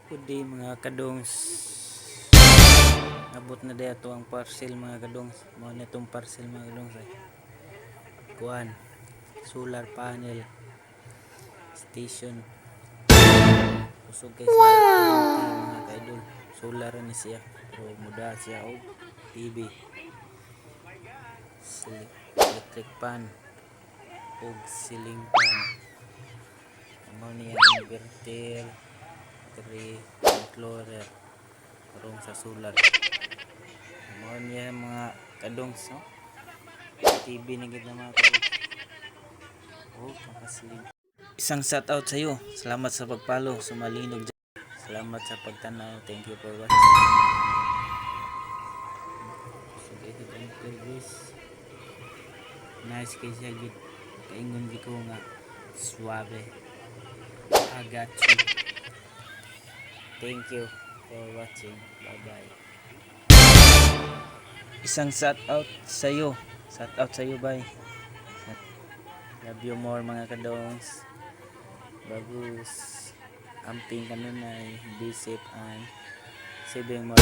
Kundi mga kadongs, nabot na dito ang parcel mga kadongs. Mo na itong parcel mga kadongs ay kuan, solar panel station. Kusog kay sa 20 mga kaidol. Solar ni siya pero muda siya og TV, electric pan og ceiling fan. Amo niya inverter 3 controller karong sa solar. Amo niya mga kadongs, no? TV na gid na mga kadongs. Oh, makaslim. Isang shout out sa iyo. Salamat sa pagpalo, sumalinog. Salamat sa pagtanaw. Thank you for watching. So, ito ang guys. Nice kay siya gid. Kaingon di ko nga suave. I got you. Thank you for watching. Bye bye. Isang shout out sa iyo. Shout out sa iyo, bye. Love you more mga kadongs. Bagus. Amping kanunay. Be safe and saving more.